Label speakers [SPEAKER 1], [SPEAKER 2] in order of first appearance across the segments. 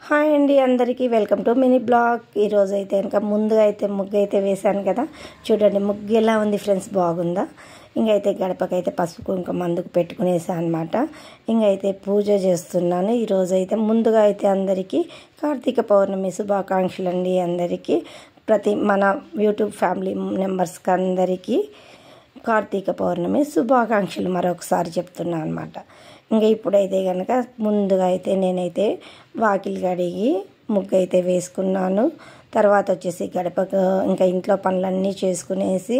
[SPEAKER 1] Hi అండి, అందరికీ welcome to mini blog. ఈరోజు అయితే ఇంకా ముందుగా అయితే ముగ్గు అయితే వేశాను కదా, చూడండి ముగ్గు ఎలా ఉంది ఫ్రెండ్స్, బాగుందా? ఇంకైతే గడపకైతే పసుపు కుంకుమ మందుకు పెట్టుకునేసాను అనమాట. ఇంకైతే పూజ చేస్తున్నాను. ఈరోజు అయితే ముందుగా అయితే అందరికీ కార్తీక పౌర్ణమి శుభాకాంక్షలు అండి. అందరికీ మన యూట్యూబ్ ఫ్యామిలీ మెంబర్స్కి అందరికీ కార్తీక పౌర్ణమి శుభాకాంక్షలు మరొకసారి చెప్తున్నాను అనమాట. ఇంకా ఇప్పుడైతే కనుక ముందుగా అయితే నేనైతే వాకిలి కడిగి ముగ్గు అయితే వేసుకున్నాను. తర్వాత వచ్చేసి గడపకు ఇంకా ఇంట్లో పనులన్నీ చేసుకునేసి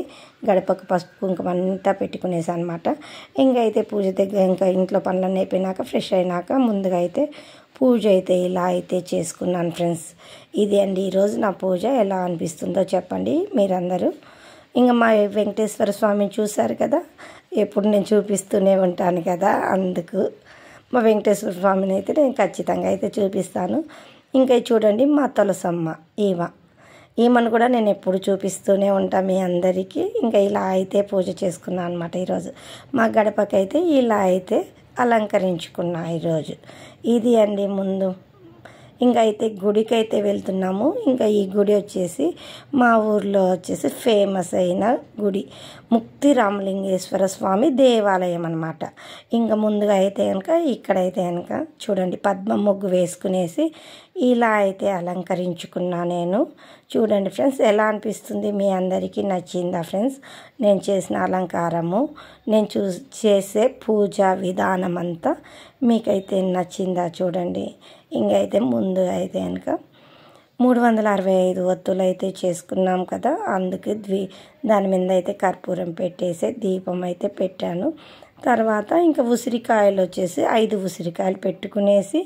[SPEAKER 1] గడపకు పసుపు కుంకుమ అంతా పెట్టుకునేసి అనమాట. ఇంకైతే పూజ దగ్గర ఇంకా ఇంట్లో పనులన్నీ అయిపోయినాక ఫ్రెష్ అయినాక ముందుగా అయితే పూజ అయితే ఇలా అయితే చేసుకున్నాను ఫ్రెండ్స్. ఇది అండి ఈరోజు నా పూజ. ఎలా అనిపిస్తుందో చెప్పండి మీరందరూ. ఇంకా మా వెంకటేశ్వర స్వామిని చూశారు కదా, ఎప్పుడు నేను చూపిస్తూనే ఉంటాను కదా, అందుకు మా వెంకటేశ్వర స్వామిని అయితే నేను ఖచ్చితంగా అయితే చూపిస్తాను. ఇంకా చూడండి మా తులసమ్మ, ఈమెను కూడా నేను ఎప్పుడు చూపిస్తూనే ఉంటాను మీ అందరికీ. ఇంకా ఇలా అయితే పూజ చేసుకున్నాను అనమాట. ఈరోజు మా గడపకైతే ఇలా అయితే అలంకరించుకున్నా ఈరోజు. ఇది అండి ముందు. ఇంకా అయితే గుడికి అయితే వెళ్తున్నాము. ఇంకా ఈ గుడి వచ్చేసి మా ఊర్లో వచ్చేసి ఫేమస్ అయిన గుడి ముక్తి రామలింగేశ్వర స్వామి దేవాలయం అనమాట. ఇంకా ముందుగా అయితే కనుక ఇక్కడైతే కనుక చూడండి పద్మ ముగ్గు వేసుకునేసి ఇలా అయితే అలంకరించుకున్నా నేను. చూడండి ఫ్రెండ్స్, ఎలా అనిపిస్తుంది? మీ అందరికీ నచ్చిందా ఫ్రెండ్స్ నేను చేసిన అలంకారము, నేను చేసే పూజా విధానం అంతా మీకైతే నచ్చిందా? చూడండి. ఇంకైతే ముందు అయితే కనుక 365 ఒత్తులు అయితే చేసుకున్నాం కదా, అందుకు దాని మీద అయితే కర్పూరం పెట్టేసి దీపం అయితే పెట్టాను. తర్వాత ఇంకా ఉసిరికాయలు వచ్చేసి 5 ఉసిరికాయలు పెట్టుకునేసి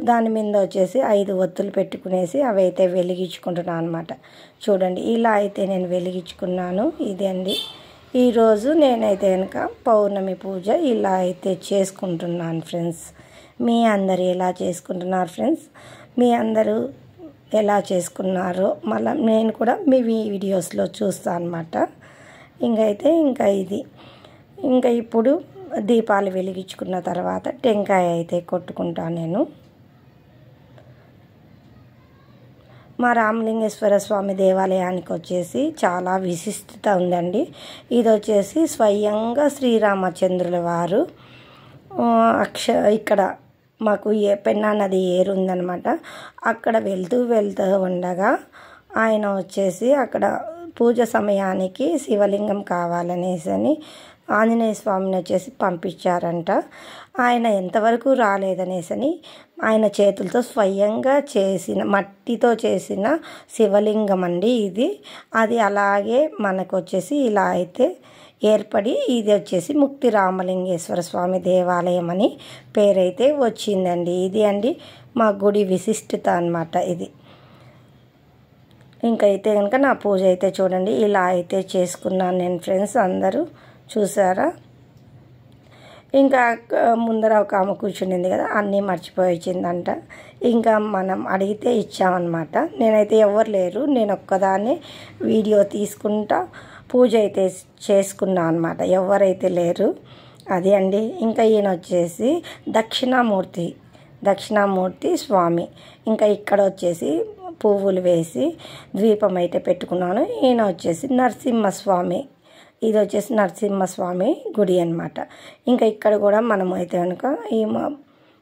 [SPEAKER 1] దాని మీద వచ్చేసి 5 ఒత్తులు పెట్టుకునేసి అవి అయితే వెలిగించుకుంటున్నాను అనమాట. చూడండి ఇలా అయితే నేను వెలిగించుకున్నాను. ఇది అండి ఈరోజు నేనైతే కనుక పౌర్ణమి పూజ ఇలా అయితే చేసుకుంటున్నాను ఫ్రెండ్స్. మీ అందరు ఎలా చేసుకుంటున్నారు ఫ్రెండ్స్? మీ అందరూ ఎలా చేసుకున్నారో మళ్ళీ నేను కూడా మీ వీడియోస్లో చూస్తాను అనమాట. ఇంకా ఇది ఇంకా ఇప్పుడు దీపాలు వెలిగించుకున్న తర్వాత టెంకాయ అయితే కొట్టుకుంటాను నేను. మా రామలింగేశ్వర స్వామి దేవాలయానికి వచ్చేసి చాలా విశిష్టత ఉందండి. ఇది వచ్చేసి స్వయంగా శ్రీరామచంద్రుల వారు ఇక్కడ మాకు పెన్నా నది ఏరు ఉందన్నమాట. అక్కడ వెళ్తూ ఉండగా ఆయన వచ్చేసి అక్కడ పూజ సమయానికి శివలింగం కావాలనేసి ఆంజనేయ స్వామిని వచ్చేసి పంపించారంట. ఆయన ఎంతవరకు రాలేదనేసి ఆయన చేతులతో స్వయంగా చేసిన మట్టితో చేసిన శివలింగం అండి ఇది. అది అలాగే మనకు వచ్చేసి ఇలా అయితే ఏర్పడి ఇది వచ్చేసి ముక్తి రామలింగేశ్వర స్వామి దేవాలయం అని పేరైతే వచ్చిందండి. ఇది అండి మా గుడి విశిష్టత అన్నమాట ఇది. ఇంకైతే కనుక నా పూజ అయితే చూడండి ఇలా అయితే చేసుకున్నాను నేను ఫ్రెండ్స్. అందరూ చూసారా? ఇంకా ముందర ఒక ఆమె కూర్చునింది కదా, అన్నీ మర్చిపోయి వచ్చిందంట. ఇంకా మనం అడిగితే ఇచ్చామన్నమాట. నేనైతే ఎవరు లేరు, నేను ఒక్కదాన్ని వీడియో తీసుకుంటా పూజ అయితే చేసుకున్నా అనమాట, ఎవరైతే లేరు. అది అండి. ఇంకా ఈయన వచ్చేసి దక్షిణామూర్తి స్వామి. ఇంకా ఇక్కడ వచ్చేసి పువ్వులు వేసి ద్వీపం అయితే పెట్టుకున్నాను. ఈయన వచ్చేసి నరసింహస్వామి. ఇది వచ్చేసి నరసింహస్వామి గుడి అనమాట. ఇంకా ఇక్కడ కూడా మనం అయితే కనుక ఈ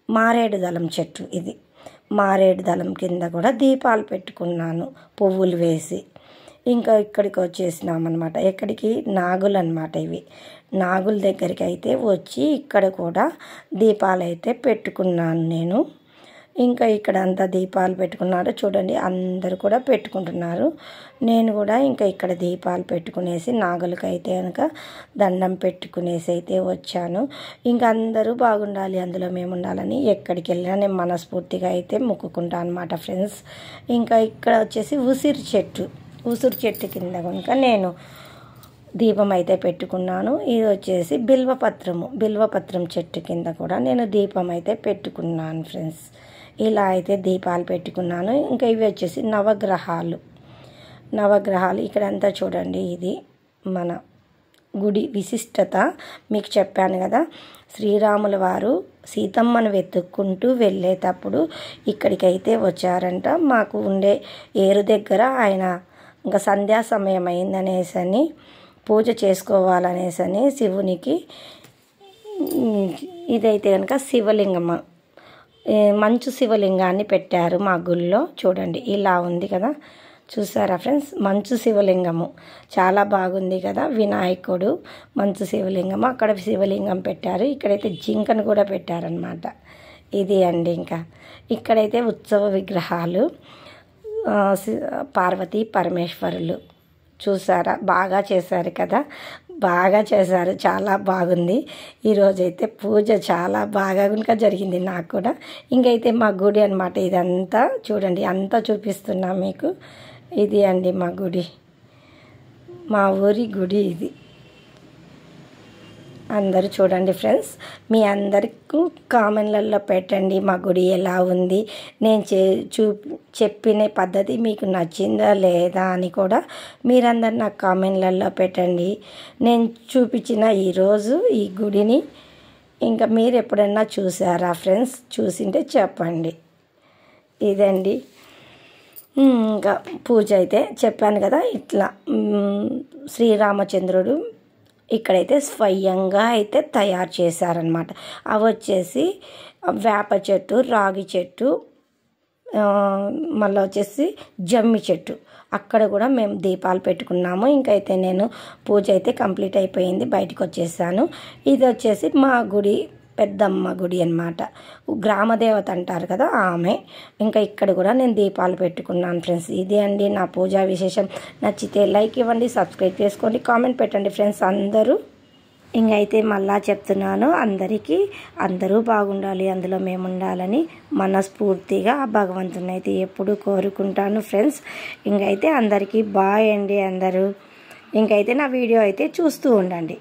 [SPEAKER 1] మారేడు దళం చెట్టు, ఇది మారేడు దళం కింద కూడా దీపాలు పెట్టుకున్నాను పువ్వులు వేసి. ఇంకా ఇక్కడికి వచ్చేసినామన్నమాట. ఎక్కడికి? నాగులు అనమాట. ఇవి నాగుల దగ్గరికి అయితే వచ్చి ఇక్కడ కూడా దీపాలు అయితే పెట్టుకున్నాను నేను. ఇంకా ఇక్కడ అంతా దీపాలు పెట్టుకున్నారు చూడండి, అందరూ కూడా పెట్టుకుంటున్నారు. నేను కూడా ఇంకా ఇక్కడ దీపాలు పెట్టుకునేసి నాగులకి అయితే కనుక దండం పెట్టుకునేసి అయితే వచ్చాను. ఇంకా అందరూ బాగుండాలి, అందులో మేము ఉండాలని ఎక్కడికి వెళ్ళినా నేను మనస్ఫూర్తిగా అయితే మొక్కుకుంటాను అనమాట ఫ్రెండ్స్. ఇంకా ఇక్కడ వచ్చేసి ఉసిరి చెట్టు కింద కనుక నేను దీపం అయితే పెట్టుకున్నాను. ఇది వచ్చేసి బిల్వపత్రం చెట్టు కింద కూడా నేను దీపం అయితే పెట్టుకున్నాను ఫ్రెండ్స్. ఇలా అయితే దీపాలు పెట్టుకున్నాను. ఇంకా ఇవి వచ్చేసి నవగ్రహాలు ఇక్కడంతా చూడండి. ఇది మన గుడి విశిష్టత మీకు చెప్పాను కదా. శ్రీరాముల వారు సీతమ్మను వెతుక్కుంటూ వెళ్ళేటప్పుడు ఇక్కడికైతే వచ్చారంట. మాకు ఉండే ఏరు దగ్గర ఆయన ఇంకా సంధ్యా సమయం అయిందనేసని పూజ చేసుకోవాలనేసని శివునికి ఇదైతే కనుక శివలింగం, మంచు శివలింగాన్ని పెట్టారు మా గుళ్ళో. చూడండి ఇలా ఉంది కదా, చూసారా ఫ్రెండ్స్, మంచు శివలింగము చాలా బాగుంది కదా. వినాయకుడు మంచు శివలింగము, అక్కడ శివలింగం పెట్టారు. ఇక్కడైతే జింకను కూడా పెట్టారనమాట. ఇది అండి. ఇంకా ఇక్కడైతే ఉత్సవ విగ్రహాలు, పార్వతీ పరమేశ్వరులు చూసారా, బాగా చేశారు కదా, బాగా చేశారు, చాలా బాగుంది. ఈరోజైతే పూజ చాలా బాగా కనుక జరిగింది నాకు కూడా. ఇంకైతే మా గుడి అనమాట ఇదంతా. చూడండి అంతా చూపిస్తున్నా మీకు. ఇది అండి మా గుడి, మా ఊరి గుడి ఇది. అందరూ చూడండి ఫ్రెండ్స్, మీ అందరికీ కామెంట్లలో పెట్టండి మా గుడి ఎలా ఉంది, నేను చెప్పిన పద్ధతి మీకు నచ్చిందా లేదా అని కూడా మీరందరు నాకు కామెంట్లలో పెట్టండి. నేను చూపించిన ఈరోజు ఈ గుడిని ఇంకా మీరు ఎప్పుడన్నా చూసారా ఫ్రెండ్స్? చూసింటే చెప్పండి. ఇదండి. ఇంకా పూజ అయితే చెప్పాను కదా, ఇట్లా శ్రీరామచంద్రుడు ఇక్కడైతే స్వయంగా అయితే తయారు చేశారనమాట. అవి వచ్చేసి వేప చెట్టు, రాగి చెట్టు, మళ్ళీ వచ్చేసి జమ్మి చెట్టు. అక్కడ కూడా మేము దీపాలు పెట్టుకున్నాము. ఇంకైతే నేను పూజ అయితే కంప్లీట్ అయిపోయింది, బయటకు వచ్చేసాను. ఇది వచ్చేసి మా గుడి పెద్దమ్మ గుడి అన్నమాట, గ్రామదేవత అంటారు కదా ఆమె. ఇంకా ఇక్కడ కూడా నేను దీపాలు పెట్టుకున్నాను ఫ్రెండ్స్. ఇది అండి నా పూజా విశేషం. నచ్చితే లైక్ ఇవ్వండి, సబ్స్క్రైబ్ చేసుకోండి, కామెంట్ పెట్టండి ఫ్రెండ్స్ అందరూ. ఇంకైతే మళ్ళా చెప్తున్నాను, అందరూ బాగుండాలి, అందులో మేము ఉండాలని మనస్ఫూర్తిగా భగవంతుని అయితే ఎప్పుడు కోరుకుంటాను ఫ్రెండ్స్. ఇంకైతే అందరికీ బాయ్ అండి అందరూ. ఇంకైతే నా వీడియో అయితే చూస్తూ ఉండండి.